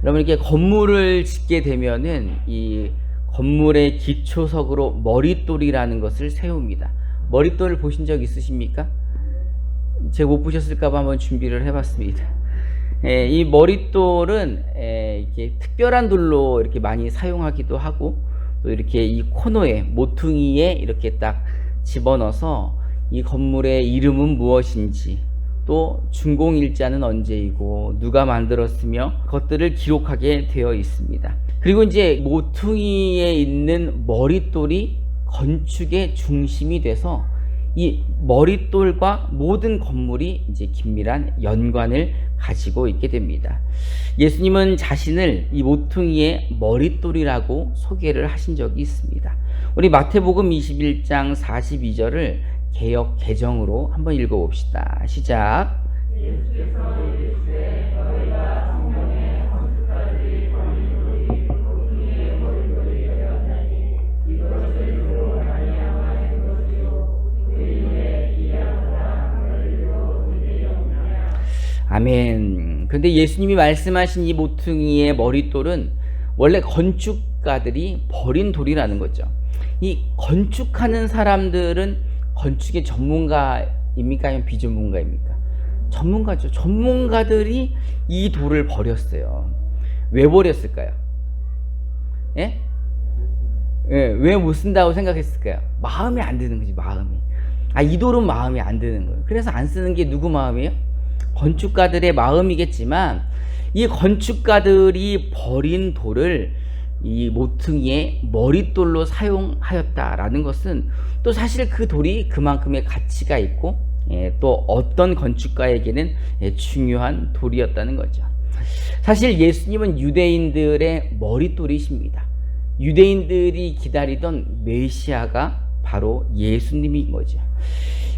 여러분, 이렇게 건물을 짓게 되면은 이 건물의 기초석으로 머릿돌이라는 것을 세웁니다. 머릿돌을 보신 적 있으십니까? 제가 못 보셨을까 봐 한번 준비를 해봤습니다. 이 머릿돌은 이렇게 특별한 돌로 이렇게 많이 사용하기도 하고, 또 이렇게 이 코너에 모퉁이에 이렇게 딱 집어넣어서 이 건물의 이름은 무엇인지, 또 준공일자는 언제이고 누가 만들었으며 그것들을 기록하게 되어 있습니다. 그리고 이제 모퉁이에 있는 머릿돌이 건축의 중심이 돼서 이 머릿돌과 모든 건물이 이제 긴밀한 연관을 가지고 있게 됩니다. 예수님은 자신을 이 모퉁이의 머릿돌이라고 소개를 하신 적이 있습니다. 우리 마태복음 21장 42절을 개역 개정으로 한번 읽어봅시다. 시작. 예수께서 이르시되 너희가 성경에 건축가들이 버린 돌이 모퉁이의 머릿돌이 되었나니 이것을 주로 아니하는 것이요 의인의 이야기보다 멀리로 믿으려니와. 아멘. 그런데 예수님이 말씀하신 이 모퉁이의 머릿돌은 원래 건축가들이 버린 돌이라는 거죠. 이 건축하는 사람들은 건축의 전문가입니까? 아니면 비전문가입니까? 전문가죠. 전문가들이 이 돌을 버렸어요. 왜 버렸을까요? 예? 왜 못 쓴다고 생각했을까요? 마음에 안 드는 거지, 마음이. 이 돌은 마음에 안 드는 거예요. 그래서 안 쓰는 게 누구 마음이에요? 건축가들의 마음이겠지만, 이 건축가들이 버린 돌을 이 모퉁이의 머릿돌로 사용하였다라는 것은 또 사실 그 돌이 그만큼의 가치가 있고 또 어떤 건축가에게는 중요한 돌이었다는 거죠. 사실 예수님은 유대인들의 머릿돌이십니다. 유대인들이 기다리던 메시아가 바로 예수님인 거죠.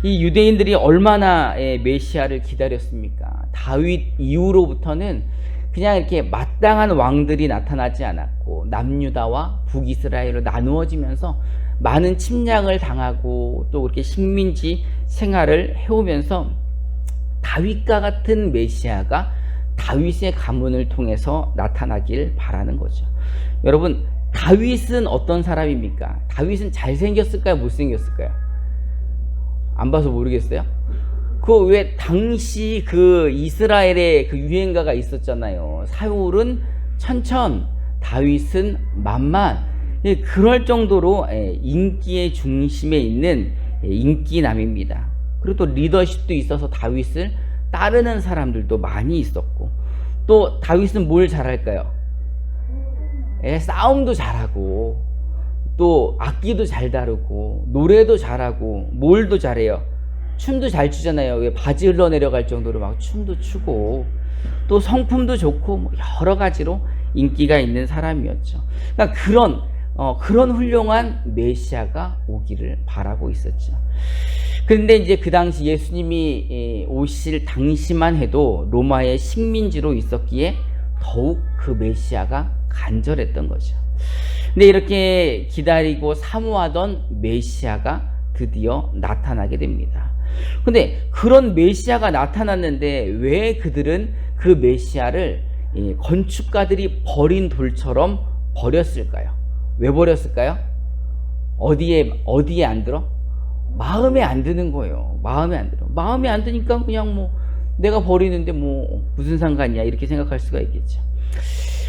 이 유대인들이 얼마나 메시아를 기다렸습니까? 다윗 이후로부터는 그냥 이렇게 마땅한 왕들이 나타나지 않았고, 남유다와 북이스라엘로 나누어지면서 많은 침략을 당하고 또 그렇게 식민지 생활을 해오면서 다윗과 같은 메시아가 다윗의 가문을 통해서 나타나길 바라는 거죠. 여러분, 다윗은 어떤 사람입니까? 다윗은 잘생겼을까요? 못생겼을까요? 안 봐서 모르겠어요. 그 왜 당시 그 이스라엘의 그 유행가가 있었잖아요. 사울은 천천, 다윗은 만만. 그럴 정도로 인기의 중심에 있는 인기남입니다. 그리고 또 리더십도 있어서 다윗을 따르는 사람들도 많이 있었고, 또 다윗은 뭘 잘할까요? 싸움도 잘하고, 또 악기도 잘 다루고, 노래도 잘하고, 뭘도 잘해요? 춤도 잘 추잖아요. 왜 바지 흘러내려갈 정도로 막 춤도 추고, 또 성품도 좋고 여러 가지로 인기가 있는 사람이었죠. 그러니까 그런 훌륭한 메시아가 오기를 바라고 있었죠. 그런데 이제 그 당시 예수님이 오실 당시만 해도 로마의 식민지로 있었기에 더욱 그 메시아가 간절했던 거죠. 근데 이렇게 기다리고 사모하던 메시아가 드디어 나타나게 됩니다. 근데 그런 메시아가 나타났는데 왜 그들은 그 메시아를 건축가들이 버린 돌처럼 버렸을까요? 왜 버렸을까요? 어디에 안 들어? 마음에 안 드는 거예요. 마음에 안 들어. 마음에 안 드니까 그냥 내가 버리는데 무슨 상관이야, 이렇게 생각할 수가 있겠죠.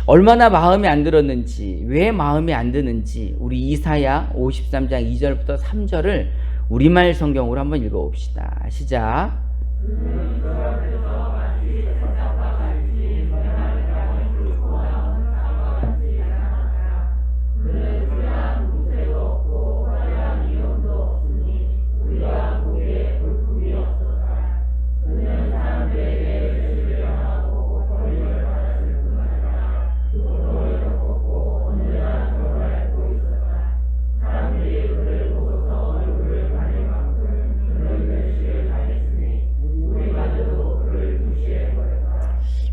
얼마나 마음에 안 들었는지, 왜 마음에 안 드는지 우리 이사야 53장 2절부터 3절을 우리말 성경으로 한번 읽어봅시다. 시작.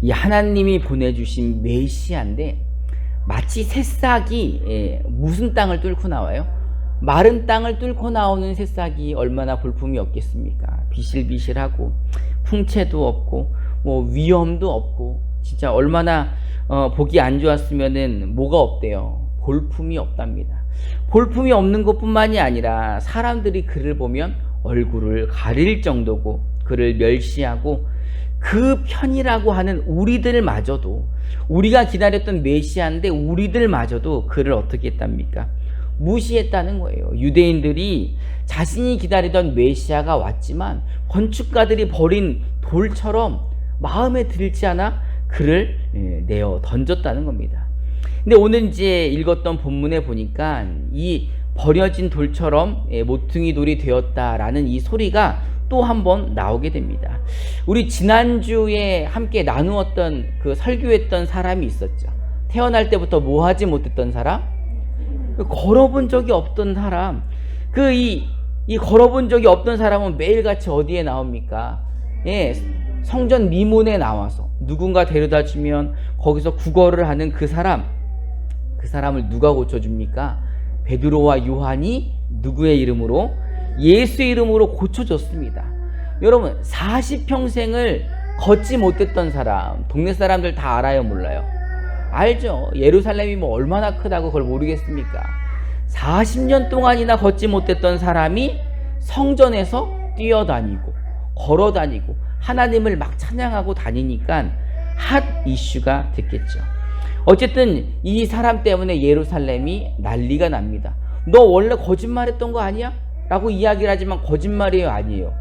이 하나님이 보내주신 메시아인데, 마치 새싹이 무슨 땅을 뚫고 나와요? 마른 땅을 뚫고 나오는 새싹이 얼마나 볼품이 없겠습니까? 비실비실하고 풍채도 없고 위험도 없고, 진짜 얼마나 보기 안 좋았으면은 뭐가 없대요? 볼품이 없답니다. 볼품이 없는 것뿐만이 아니라 사람들이 그를 보면 얼굴을 가릴 정도고 그를 멸시하고 그 편이라고 하는 우리들마저도, 우리가 기다렸던 메시아인데 우리들마저도 그를 어떻게 했답니까? 무시했다는 거예요. 유대인들이 자신이 기다리던 메시아가 왔지만 건축가들이 버린 돌처럼 마음에 들지 않아 그를 내어 던졌다는 겁니다. 근데 오늘 이제 읽었던 본문에 보니까 이 버려진 돌처럼 모퉁이 돌이 되었다라는 이 소리가 또 한 번 나오게 됩니다. 우리 지난주에 함께 나누었던 그 설교했던 사람이 있었죠. 태어날 때부터 뭐 하지 못했던 사람? 걸어본 적이 없던 사람. 이 걸어본 적이 없던 사람은 매일같이 어디에 나옵니까? 성전 미문에 나와서 누군가 데려다 주면 거기서 구걸을 하는 그 사람을 누가 고쳐줍니까? 베드로와 요한이 누구의 이름으로? 예수의 이름으로 고쳐줬습니다. 여러분, 40평생을 걷지 못했던 사람, 동네 사람들 다 알아요, 몰라요? 알죠. 예루살렘이 뭐 얼마나 크다고 그걸 모르겠습니까? 40년 동안이나 걷지 못했던 사람이 성전에서 뛰어다니고 걸어다니고 하나님을 막 찬양하고 다니니까 핫 이슈가 됐겠죠. 어쨌든 이 사람 때문에 예루살렘이 난리가 납니다. 너 원래 거짓말했던 거 아니야? 라고 이야기를 하지만 거짓말이에요, 아니에요?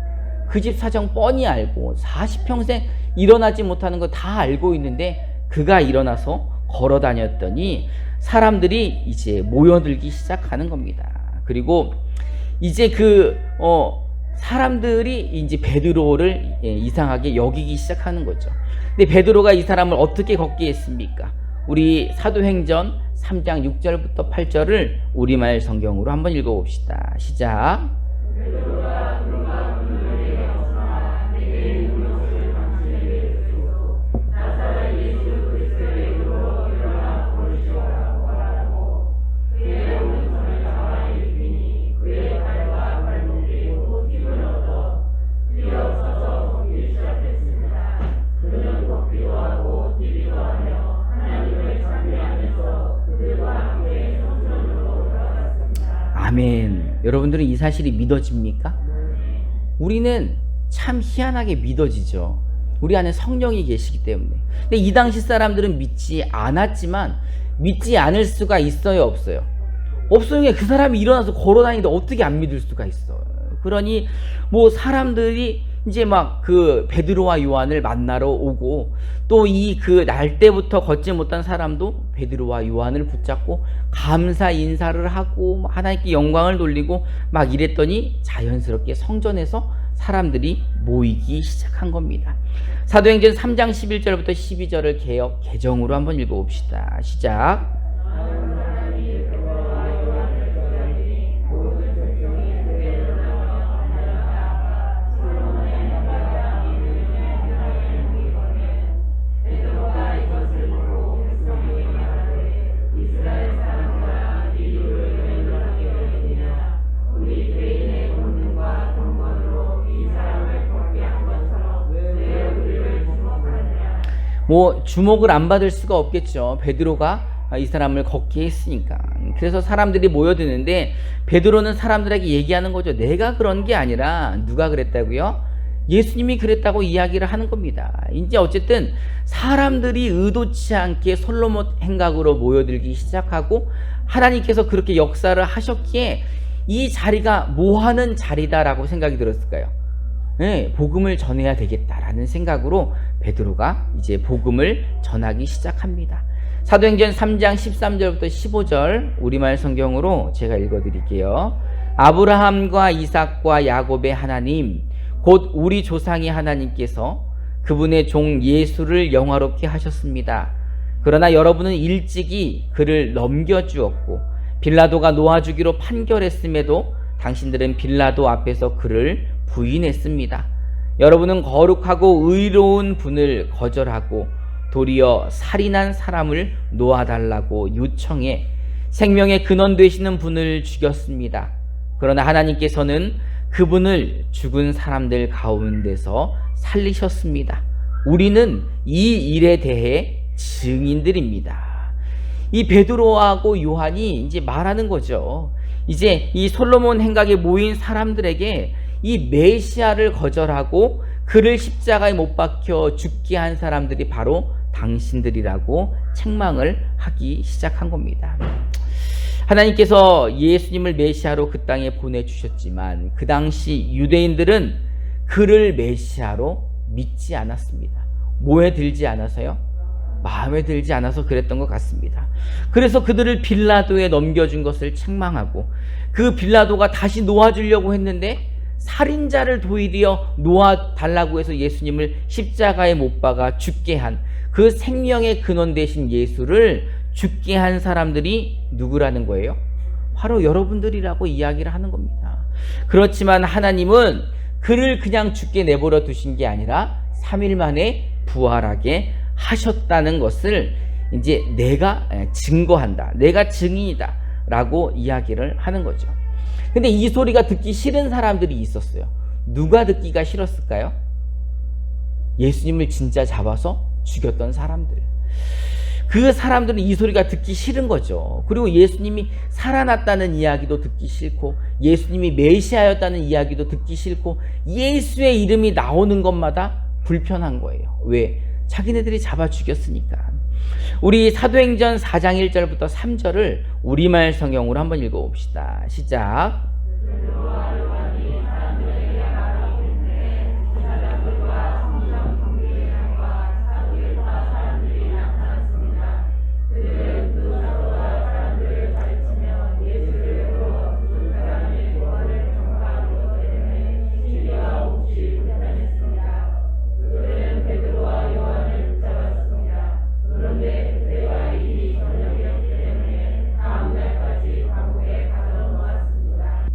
그 집 사정 뻔히 알고 40평생 일어나지 못하는 거 다 알고 있는데 그가 일어나서 걸어 다녔더니 사람들이 이제 모여들기 시작하는 겁니다. 그리고 이제 사람들이 이제 베드로를 이상하게 여기기 시작하는 거죠. 근데 베드로가 이 사람을 어떻게 걷게 했습니까? 우리 사도행전 3장 6절부터 8절을 우리말 성경으로 한번 읽어봅시다. 시작. 아멘. 여러분들은 이 사실이 믿어집니까? 우리는 참 희한하게 믿어지죠. 우리 안에 성령이 계시기 때문에. 근데 이 당시 사람들은 믿지 않았지만 믿지 않을 수가 있어요, 없어요? 없어요. 그 사람이 일어나서 걸어다니는데 어떻게 안 믿을 수가 있어요? 그러니 뭐 사람들이 이제 막 그 베드로와 요한을 만나러 오고 또 그 날 때부터 걷지 못한 사람도 베드로와 요한을 붙잡고 감사 인사를 하고 하나님께 영광을 돌리고 막 이랬더니 자연스럽게 성전에서 사람들이 모이기 시작한 겁니다. 사도행전 3장 11절부터 12절을 개정으로 한번 읽어봅시다. 시작. 뭐 주목을 안 받을 수가 없겠죠. 베드로가 이 사람을 걷게 했으니까. 그래서 사람들이 모여드는데 베드로는 사람들에게 얘기하는 거죠. 내가 그런 게 아니라 누가 그랬다고요? 예수님이 그랬다고 이야기를 하는 겁니다. 이제 어쨌든 사람들이 의도치 않게 솔로몬 행각으로 모여들기 시작하고 하나님께서 그렇게 역사를 하셨기에 이 자리가 뭐하는 자리다라고 생각이 들었을까요? 네, 복음을 전해야 되겠다라는 생각으로 베드로가 이제 복음을 전하기 시작합니다. 사도행전 3장 13절부터 15절 우리말 성경으로 제가 읽어드릴게요. 아브라함과 이삭과 야곱의 하나님 곧 우리 조상의 하나님께서 그분의 종 예수를 영화롭게 하셨습니다. 그러나 여러분은 일찍이 그를 넘겨주었고 빌라도가 놓아주기로 판결했음에도 당신들은 빌라도 앞에서 그를 부인했습니다. 여러분은 거룩하고 의로운 분을 거절하고 도리어 살인한 사람을 놓아달라고 요청해 생명의 근원 되시는 분을 죽였습니다. 그러나 하나님께서는 그분을 죽은 사람들 가운데서 살리셨습니다. 우리는 이 일에 대해 증인들입니다. 이 베드로하고 요한이 이제 말하는 거죠. 이제 이 솔로몬 행각에 모인 사람들에게 이 메시아를 거절하고 그를 십자가에 못 박혀 죽게 한 사람들이 바로 당신들이라고 책망을 하기 시작한 겁니다. 하나님께서 예수님을 메시아로 그 땅에 보내주셨지만 그 당시 유대인들은 그를 메시아로 믿지 않았습니다. 뭐에 들지 않아서요? 마음에 들지 않아서 그랬던 것 같습니다. 그래서 그들을 빌라도에 넘겨준 것을 책망하고 그 빌라도가 다시 놓아주려고 했는데 살인자를 도리어 놓아달라고 해서 예수님을 십자가에 못 박아 죽게 한 그 생명의 근원 되신 예수를 죽게 한 사람들이 누구라는 거예요? 바로 여러분들이라고 이야기를 하는 겁니다. 그렇지만 하나님은 그를 그냥 죽게 내버려 두신 게 아니라 3일 만에 부활하게 하셨다는 것을 이제 내가 증거한다, 내가 증인이다 라고 이야기를 하는 거죠. 근데 이 소리가 듣기 싫은 사람들이 있었어요. 누가 듣기가 싫었을까요? 예수님을 진짜 잡아서 죽였던 사람들. 그 사람들은 이 소리가 듣기 싫은 거죠. 그리고 예수님이 살아났다는 이야기도 듣기 싫고 예수님이 메시아였다는 이야기도 듣기 싫고 예수의 이름이 나오는 것마다 불편한 거예요. 왜? 자기네들이 잡아 죽였으니까. 우리 사도행전 4장 1절부터 3절을 우리말 성경으로 한번 읽어봅시다. 시작.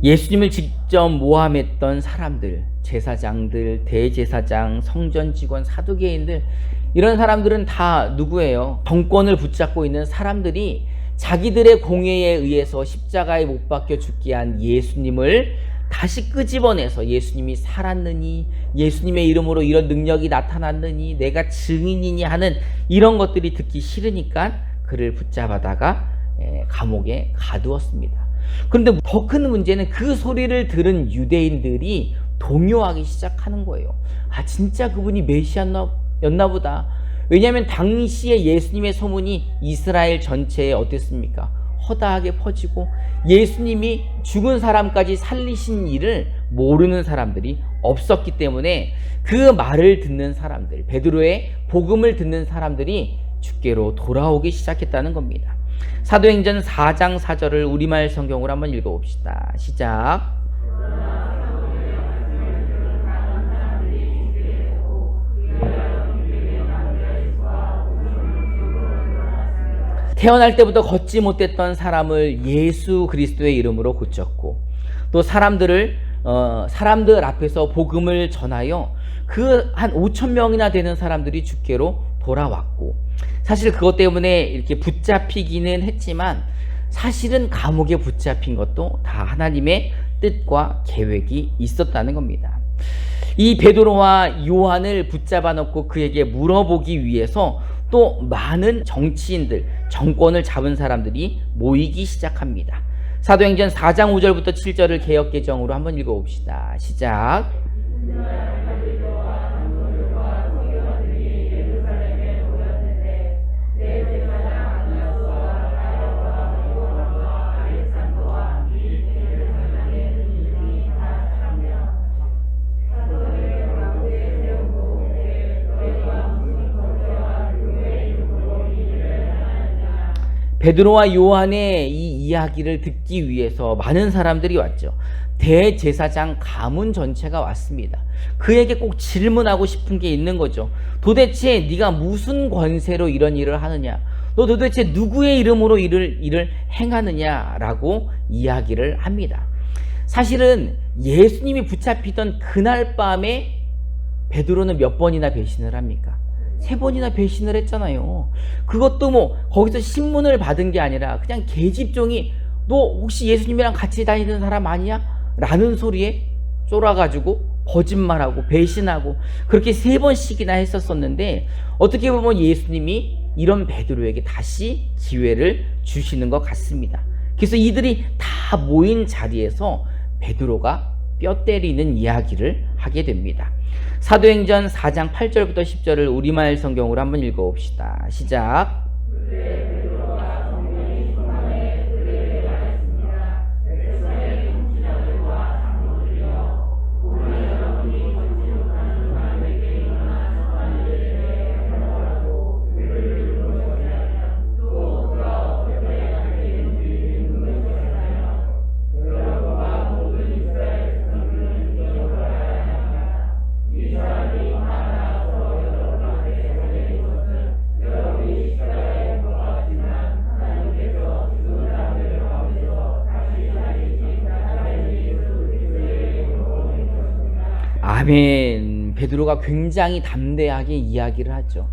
예수님을 직접 모함했던 사람들, 제사장들, 대제사장, 성전 직원, 사두개인들, 이런 사람들은 다 누구예요? 정권을 붙잡고 있는 사람들이 자기들의 공회에 의해서 십자가에 못 박혀 죽게 한 예수님을 다시 끄집어내서 예수님이 살았느니, 예수님의 이름으로 이런 능력이 나타났느니, 내가 증인이니 하는 이런 것들이 듣기 싫으니까 그를 붙잡아다가 감옥에 가두었습니다. 그런데 더 큰 문제는 그 소리를 들은 유대인들이 동요하기 시작하는 거예요. 아, 진짜 그분이 메시아였나 보다. 왜냐하면 당시에 예수님의 소문이 이스라엘 전체에 어땠습니까? 허다하게 퍼지고 예수님이 죽은 사람까지 살리신 일을 모르는 사람들이 없었기 때문에 그 말을 듣는 사람들, 베드로의 복음을 듣는 사람들이 주께로 돌아오기 시작했다는 겁니다. 사도행전 4장 4절을 우리말 성경으로 한번 읽어봅시다. 시작. 태어날 때부터 걷지 못했던 사람을 예수 그리스도의 이름으로 고쳤고 또 사람들 앞에서 복음을 전하여 그 한 5천 명이나 되는 사람들이 주께로 돌아왔고 사실 그것 때문에 이렇게 붙잡히기는 했지만 사실은 감옥에 붙잡힌 것도 다 하나님의 뜻과 계획이 있었다는 겁니다. 이 베드로와 요한을 붙잡아 놓고 그에게 물어보기 위해서 또 많은 정치인들, 정권을 잡은 사람들이 모이기 시작합니다. 사도행전 4장 5절부터 7절을 개역개정으로 한번 읽어봅시다. 시작. 베드로와 요한의 이 이야기를 듣기 위해서 많은 사람들이 왔죠. 대제사장 가문 전체가 왔습니다. 그에게 꼭 질문하고 싶은 게 있는 거죠. 도대체 네가 무슨 권세로 이런 일을 하느냐? 너 도대체 누구의 이름으로 일을 행하느냐라고 이야기를 합니다. 사실은 예수님이 붙잡히던 그날 밤에 베드로는 몇 번이나 배신을 합니까? 3번이나 배신을 했잖아요. 그것도 뭐 거기서 신문을 받은 게 아니라 그냥 계집종이 너 혹시 예수님이랑 같이 다니는 사람 아니야? 라는 소리에 쫄아가지고 거짓말하고 배신하고 그렇게 3번씩이나 했었었는데 어떻게 보면 예수님이 이런 베드로에게 다시 기회를 주시는 것 같습니다. 그래서 이들이 다 모인 자리에서 베드로가 뼈 때리는 이야기를 하게 됩니다. 사도행전 4장 8절부터 10절을 우리말 성경으로 한번 읽어봅시다. 시작. 아멘. 베드로가 굉장히 담대하게 이야기를 하죠.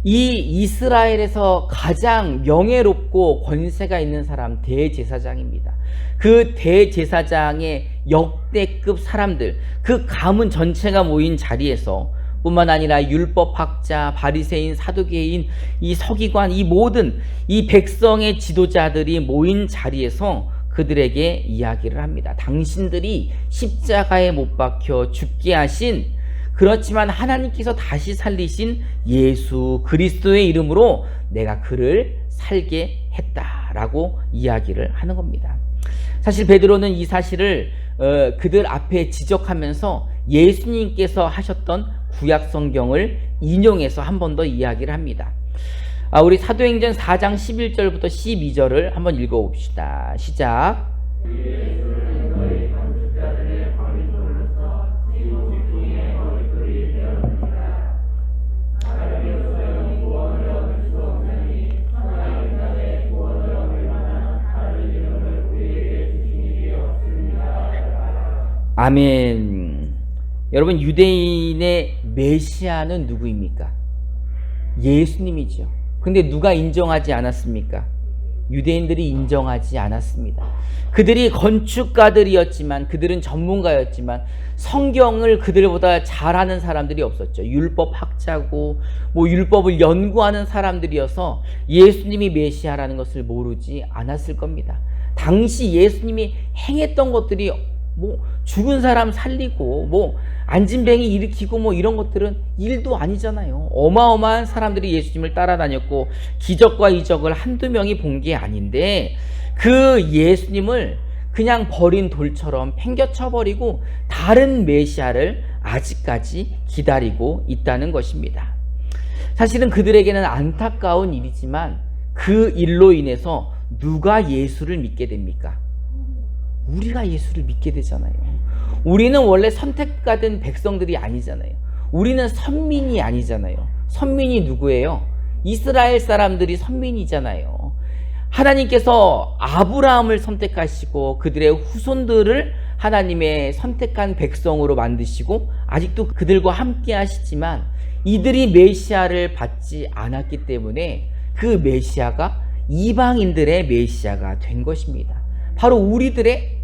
이 이스라엘에서 가장 명예롭고 권세가 있는 사람 대제사장입니다. 그 대제사장의 역대급 사람들, 그 가문 전체가 모인 자리에서 뿐만 아니라 율법학자, 바리새인, 사두개인, 이 서기관, 이 모든 이 백성의 지도자들이 모인 자리에서 그들에게 이야기를 합니다. 당신들이 십자가에 못 박혀 죽게 하신, 그렇지만 하나님께서 다시 살리신 예수 그리스도의 이름으로 내가 그를 살게 했다라고 이야기를 하는 겁니다. 사실 베드로는 이 사실을 그들 앞에 지적하면서 예수님께서 하셨던 구약 성경을 인용해서 한 번 더 이야기를 합니다. 우리 사도행전 4장 11절부터 12절을 한번 읽어봅시다. 시작. 아멘. 여러분, 유대인의 메시아는 누구입니까? 예수님이죠. 근데 누가 인정하지 않았습니까? 유대인들이 인정하지 않았습니다. 그들이 건축가들이었지만, 그들은 전문가였지만 성경을 그들보다 잘하는 사람들이 없었죠. 율법학자고 율법을 연구하는 사람들이어서 예수님이 메시아라는 것을 모르지 않았을 겁니다. 당시 예수님이 행했던 것들이 죽은 사람 살리고 안진뱅이 일으키고 이런 것들은 일도 아니잖아요. 어마어마한 사람들이 예수님을 따라다녔고 기적과 이적을 한두 명이 본 게 아닌데, 그 예수님을 그냥 버린 돌처럼 팽겨쳐버리고 다른 메시아를 아직까지 기다리고 있다는 것입니다. 사실은 그들에게는 안타까운 일이지만 그 일로 인해서 누가 예수를 믿게 됩니까? 우리가 예수를 믿게 되잖아요. 우리는 원래 선택받은 백성들이 아니잖아요. 우리는 선민이 아니잖아요. 선민이 누구예요? 이스라엘 사람들이 선민이잖아요. 하나님께서 아브라함을 선택하시고 그들의 후손들을 하나님의 선택한 백성으로 만드시고 아직도 그들과 함께 하시지만, 이들이 메시아를 받지 않았기 때문에 그 메시아가 이방인들의 메시아가 된 것입니다. 바로 우리들의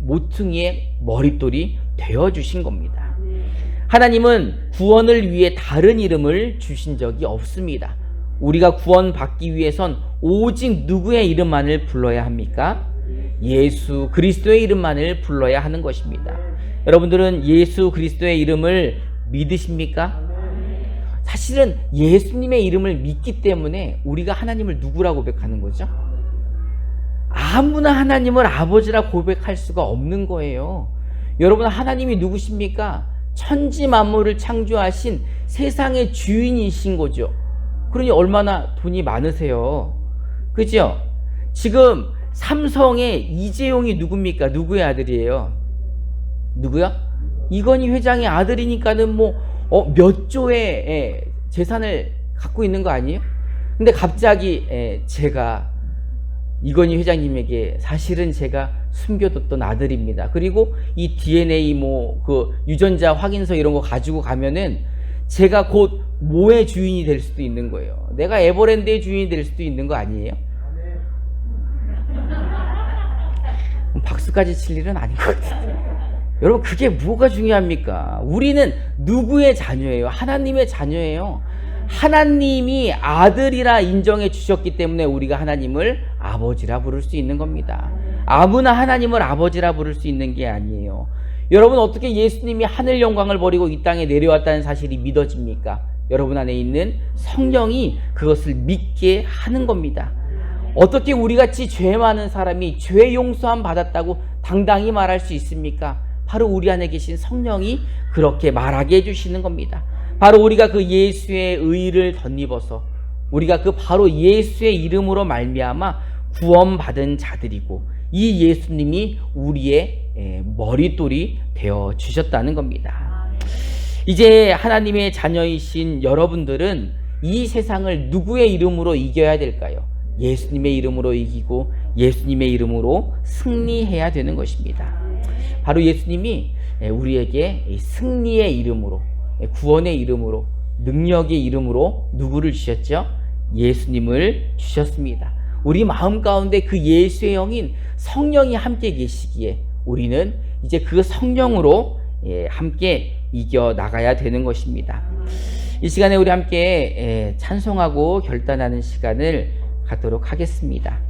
모퉁이의 머릿돌이 되어주신 겁니다. 하나님은 구원을 위해 다른 이름을 주신 적이 없습니다. 우리가 구원받기 위해선 오직 누구의 이름만을 불러야 합니까? 예수 그리스도의 이름만을 불러야 하는 것입니다. 여러분들은 예수 그리스도의 이름을 믿으십니까? 사실은 예수님의 이름을 믿기 때문에 우리가 하나님을 누구라고 고백하는 거죠? 아무나 하나님을 아버지라 고백할 수가 없는 거예요. 여러분, 하나님이 누구십니까? 천지 만물을 창조하신 세상의 주인이신 거죠. 그러니 얼마나 돈이 많으세요. 그죠? 지금 삼성의 이재용이 누굽니까? 누구의 아들이에요? 누구야? 이건희 회장의 아들이니까는 몇 조의 재산을 갖고 있는 거 아니에요? 근데 갑자기 제가 이건희 회장님에게 사실은 제가 숨겨뒀던 아들입니다. 그리고 이 DNA 그 유전자 확인서 이런 거 가지고 가면은 제가 곧 뭐의 주인이 될 수도 있는 거예요. 내가 에버랜드의 주인이 될 수도 있는 거 아니에요? 박수까지 칠 일은 아닌 것 같아요. 여러분, 그게 뭐가 중요합니까? 우리는 누구의 자녀예요? 하나님의 자녀예요. 하나님이 아들이라 인정해 주셨기 때문에 우리가 하나님을 아버지라 부를 수 있는 겁니다. 아무나 하나님을 아버지라 부를 수 있는 게 아니에요. 여러분, 어떻게 예수님이 하늘 영광을 버리고 이 땅에 내려왔다는 사실이 믿어집니까? 여러분 안에 있는 성령이 그것을 믿게 하는 겁니다. 어떻게 우리같이 죄 많은 사람이 죄 용서함 받았다고 당당히 말할 수 있습니까? 바로 우리 안에 계신 성령이 그렇게 말하게 해주시는 겁니다. 바로 우리가 그 예수의 의를 덧입어서 우리가 그 바로 예수의 이름으로 말미암아 구원받은 자들이고, 이 예수님이 우리의 머릿돌이 되어 주셨다는 겁니다. 이제 하나님의 자녀이신 여러분들은 이 세상을 누구의 이름으로 이겨야 될까요? 예수님의 이름으로 이기고 예수님의 이름으로 승리해야 되는 것입니다. 바로 예수님이 우리에게 승리의 이름으로, 구원의 이름으로, 능력의 이름으로 누구를 주셨죠? 예수님을 주셨습니다. 우리 마음 가운데 그 예수의 영인 성령이 함께 계시기에 우리는 이제 그 성령으로 함께 이겨 나가야 되는 것입니다. 이 시간에 우리 함께 찬송하고 결단하는 시간을 갖도록 하겠습니다.